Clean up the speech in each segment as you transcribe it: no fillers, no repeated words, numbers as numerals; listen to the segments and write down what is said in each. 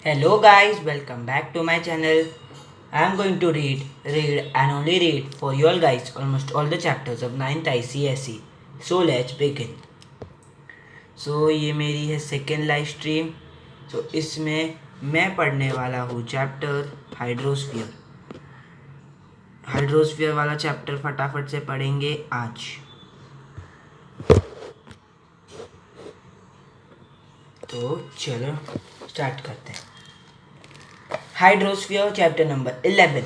Hello guys, welcome back to my channel. I am going to read and only read for you all guys almost all the chapters of 9th ICSE. So let's begin. So ये मेरी है second live stream. तो इसमें मैं पढ़ने वाला हूँ chapter hydrosphere. Hydrosphere वाला चैप्टर फटाफट से पढ़ेंगे आज. तो चलो स्टार्ट करते हैं. Hydrosphere chapter number 11.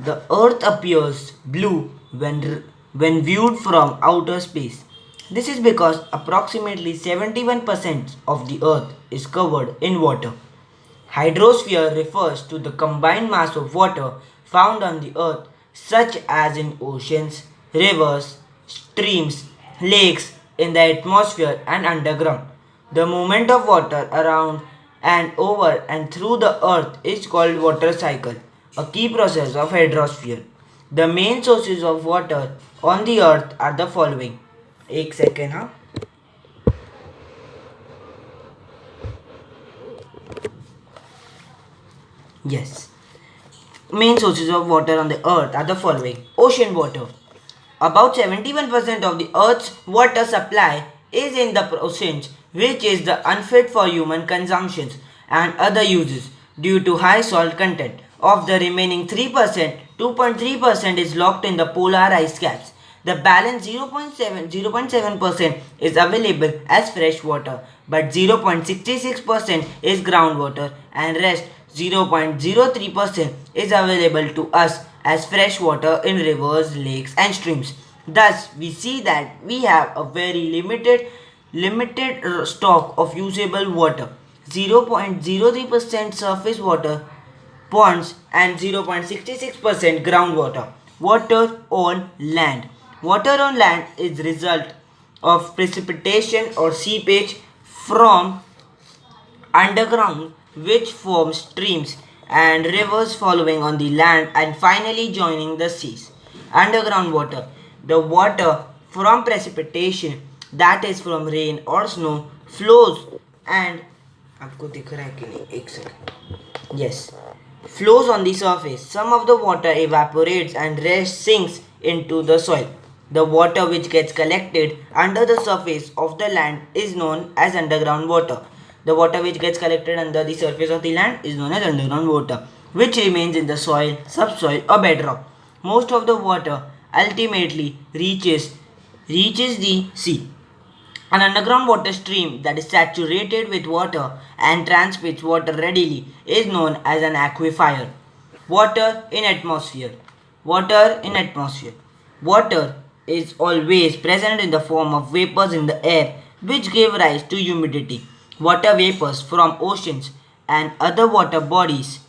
The earth appears blue when viewed from outer space. This is because approximately 71% of the earth is covered in water. Hydrosphere refers to the combined mass of water found on the earth, such as in oceans, rivers, streams, lakes, in the atmosphere and underground. The movement of water around and over and through the earth is called water cycle, a key process of hydrosphere. The main sources of water on the earth are the following. एक second हाँ. Yes. Main sources of water on the earth are the following. Ocean water. About 71% of the earth's water supply is in the oceans, which is the unfit for human consumption and other uses due to high salt content. Of the remaining 3%, 2.3% is locked in the polar ice caps. The balance 0.7% is available as fresh water, but 0.66% is groundwater and rest 0.03% is available to us as fresh water in rivers, lakes and streams. Thus, we see that we have a very limited stock of usable water. 0.03% surface water, ponds and 0.66% groundwater. Water on land. Water on land is result of precipitation or seepage from underground which forms streams and rivers following on the land and finally joining the seas. Underground water. The water from precipitation, that is from rain or snow, flows and आपको दिख रहा है कि नहीं? एक second. Yes. Flows on the surface. Some of the water evaporates and rest sinks into the soil. The water which gets collected under the surface of the land is known as underground water. The water which gets collected under the surface of the land is known as underground water, which remains in the soil, subsoil or bedrock. Most of the water ultimately reaches the sea. An underground water stream that is saturated with water and transmits water readily is known as an aquifer. Water in atmosphere. Water in atmosphere. Water is always present in the form of vapors in the air which give rise to humidity. Water vapors from oceans and other water bodies.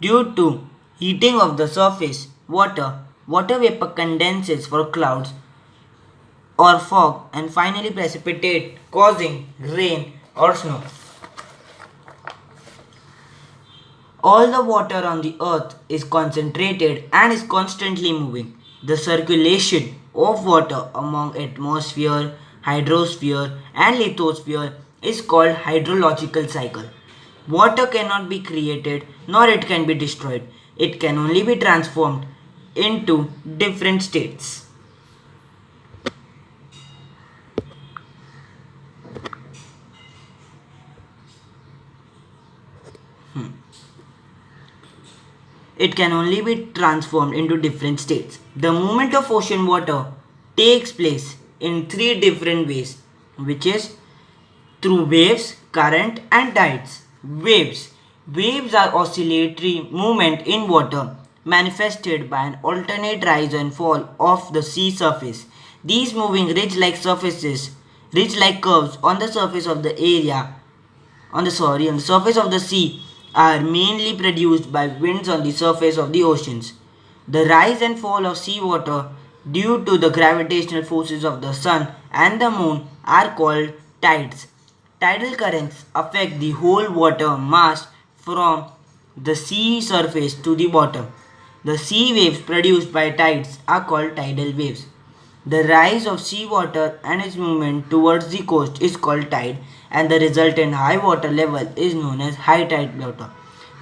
Due to heating of the surface water vapor condenses for clouds or fog and finally precipitate, causing rain or snow. All the water on the earth is concentrated and is constantly moving. The circulation of water among atmosphere, hydrosphere and lithosphere is called hydrological cycle. Water cannot be created nor it can be destroyed. It can only be transformed into different states. It can only be transformed into different states. The movement of ocean water takes place in three different ways, which is through waves, current and tides. Waves. Waves are oscillatory movement in water manifested by an alternate rise and fall of the sea surface. These moving ridge-like curves on the surface of the surface of the sea are mainly produced by winds on the surface of the oceans. The rise and fall of seawater due to the gravitational forces of the sun and the moon are called tides. Tidal currents affect the whole water mass from the sea surface to the bottom. The sea waves produced by tides are called tidal waves. The rise of seawater and its movement towards the coast is called tide, and the resultant high water level is known as high tide water.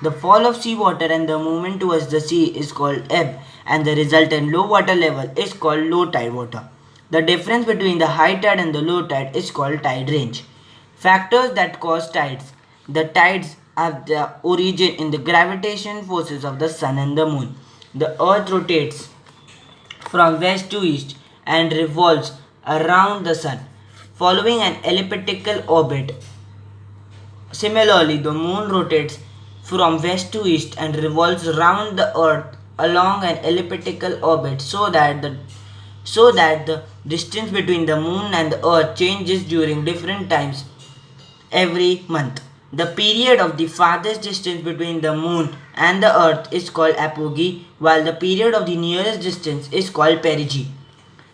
The fall of seawater and the movement towards the sea is called ebb, and the resultant low water level is called low tide water. The difference between the high tide and the low tide is called tide range. Factors that cause tides. The tides have their origin in the gravitational forces of the sun and the moon. The earth rotates from west to east and revolves around the sun, following an elliptical orbit. Similarly, the moon rotates from west to east and revolves around the earth along an elliptical orbit so that the distance between the moon and the earth changes during different times every month. The period of the farthest distance between the moon and the earth is called apogee, while the period of the nearest distance is called perigee.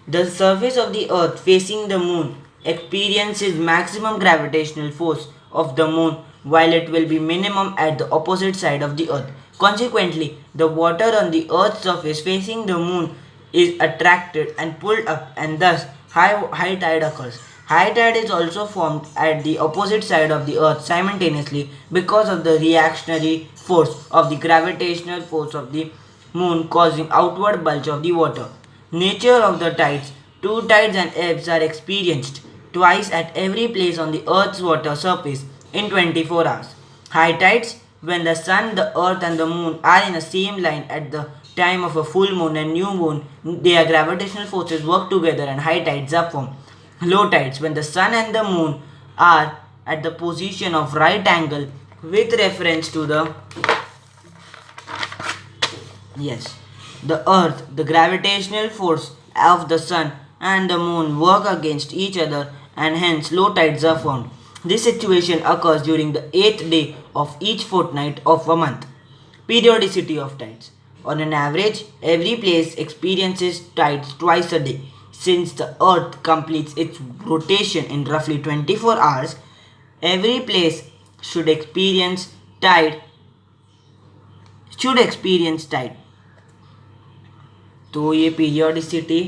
The surface of the earth facing the moon experiences maximum gravitational force of the moon, while it will be minimum at the opposite side of the earth. Consequently, the water on the earth's surface facing the moon is attracted and pulled up, and thus high tide occurs. High tide is also formed at the opposite side of the earth simultaneously because of the reactionary force of the gravitational force of the moon causing outward bulge of the water. Nature of the tides. Two tides and ebbs are experienced twice at every place on the earth's water surface in 24 hours. High tides, when the sun, the earth and the moon are in the same line at the time of a full moon and new moon, their gravitational forces work together and high tides are formed. Low tides, when the sun and the moon are at the position of right angle with reference to the earth, the gravitational force of the sun and the moon work against each other, and hence low tides are formed. This situation occurs during the 8th day of each fortnight of a month. Periodicity of tides. On an average, every place experiences tides twice a day. Since the earth completes its rotation in roughly 24 hours, every place should experience tide. तो ये periodicity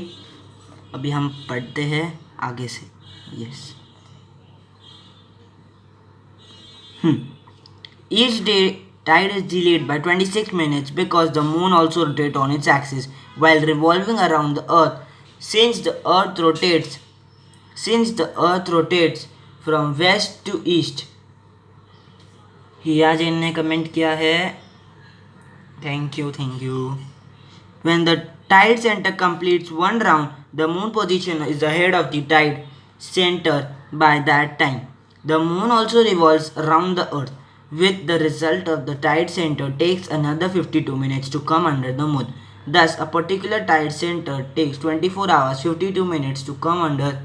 अभी हम पढ़ते हैं आगे से. Each day tide is delayed by 26 minutes because the moon also rotates on its axis while revolving around the earth. Since the earth rotates from west to east. हिया जैन ने comment किया है. Thank you. When the tide center completes one round, the moon position is ahead of the tide center by that time. The moon also revolves around the earth, with the result of the tide center takes another 52 minutes to come under the moon. Thus, a particular tide center takes 24 hours 52 minutes to come under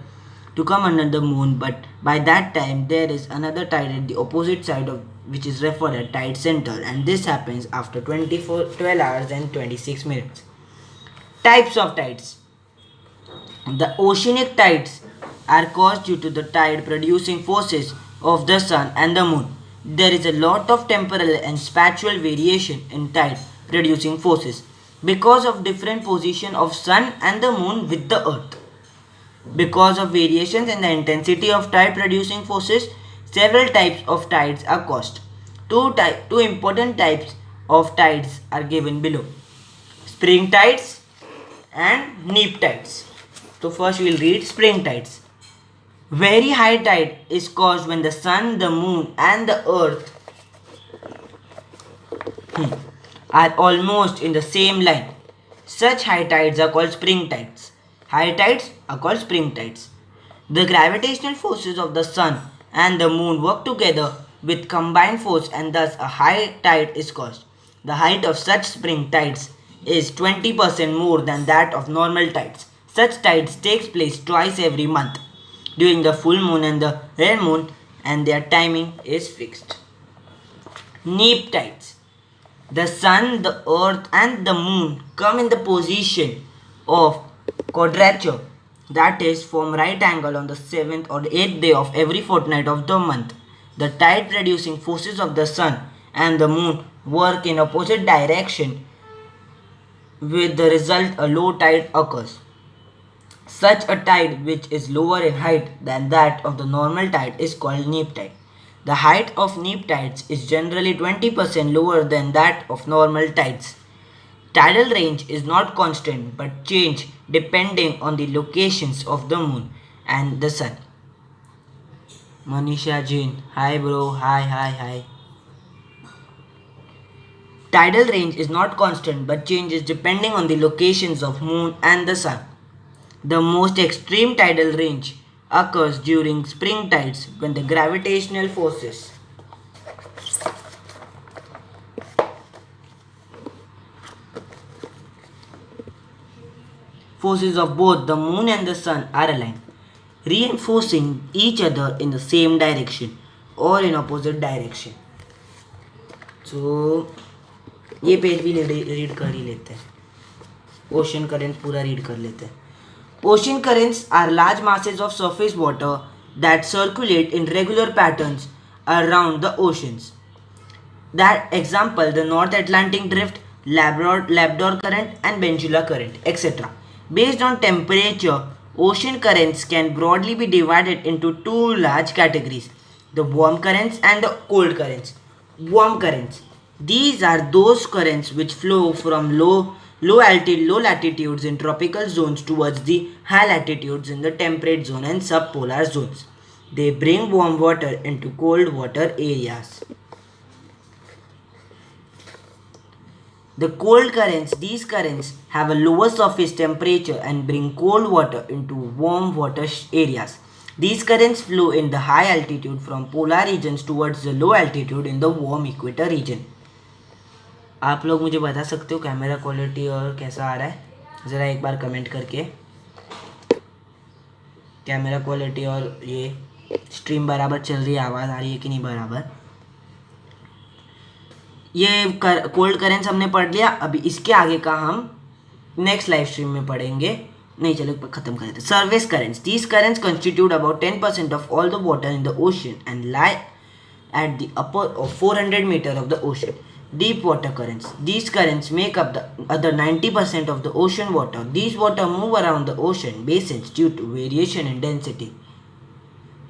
the moon, but by that time there is another tide at the opposite side of which is referred as tide center, and this happens after 12 hours and 26 minutes. Types of tides. The oceanic tides are caused due to the tide producing forces of the sun and the moon. There is a lot of temporal and spatial variation in tide producing forces because of different position of sun and the moon with the earth. Because of variations in the intensity of tide producing forces, several types of tides are caused. Two important types of tides are given below: spring tides and neap tides. So first we will read spring tides. Very high tide is caused when the sun, the moon and the earth are almost in the same line. Such high tides are called spring tides. High tides are called spring tides. The gravitational forces of the sun and the moon work together with combined force, and thus a high tide is caused. The height of such spring tides is 20% more than that of normal tides. Such tides takes place twice every month, during the full moon and the red moon, and their timing is fixed. Neap tides. The sun, the earth and the moon come in the position of quadrature, that is, form right angle on the 7th or 8th day of every fortnight of the month. The tide producing forces of the sun and the moon work in opposite direction, with the result a low tide occurs. Such a tide which is lower in height than that of the normal tide is called neap tide. The height of neap tides is generally 20% lower than that of normal tides. Tidal range is not constant but change depending on the locations of the moon and the sun. Manisha Jain, hi bro, hi. Tidal range is not constant but changes depending on the locations of moon and the sun. The most extreme tidal range occurs during spring tides when the gravitational forces of both the moon and the sun are aligned, reinforcing each other in the same direction or in opposite direction. So ये page भी read कर ही लेते हैं. Ocean currents पूरा read कर लेते हैं. Ocean currents are large masses of surface water that circulate in regular patterns around the oceans. That example, the North Atlantic Drift, Labrador Current and Peninsula Current, etc. Based on temperature, ocean currents can broadly be divided into two large categories, the warm currents and the cold currents. Warm currents. These are those currents which flow from low latitudes in tropical zones towards the high latitudes in the temperate zone and subpolar zones. They bring warm water into cold water areas. The cold currents, these currents have a lower surface temperature and bring cold water into warm water areas. These currents flow in the high altitude from polar regions towards the low altitude in the warm equator region. आप लोग मुझे बता सकते हो camera quality और कैसा आ रहा है, ज़रा एक बार कमेंट करके. कैमरा क्वालिटी और ये स्ट्रीम बराबर चल रही है, आवाज़ आ रही है कि नहीं बराबर. ये कोल्ड करेंट्स हमने पढ़ लिया. अभी इसके आगे का हम नेक्स्ट लाइव स्ट्रीम में पढ़ेंगे. नहीं चलो ख़त्म कर देते. Surface currents. These currents constitute about 10% of all the water in the ocean and lie at the upper of 400 meter of the ocean. Deep water currents. These currents make up the other 90% of the ocean water. These water move around the ocean basins due to variation in density.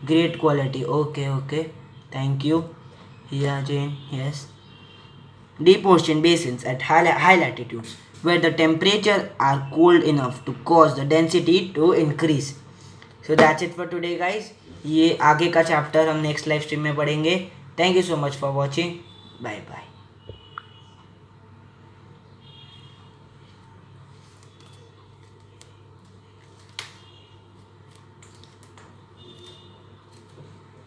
Great quality. Okay. Thank you. Yeah, Jane. Yes. Deep ocean basins at high latitudes where the temperature are cold enough to cause the density to increase. So that's it for today, guys. ये आगे का chapter हम next live stream में पढ़ेंगे. Thank you so much for watching. Bye bye.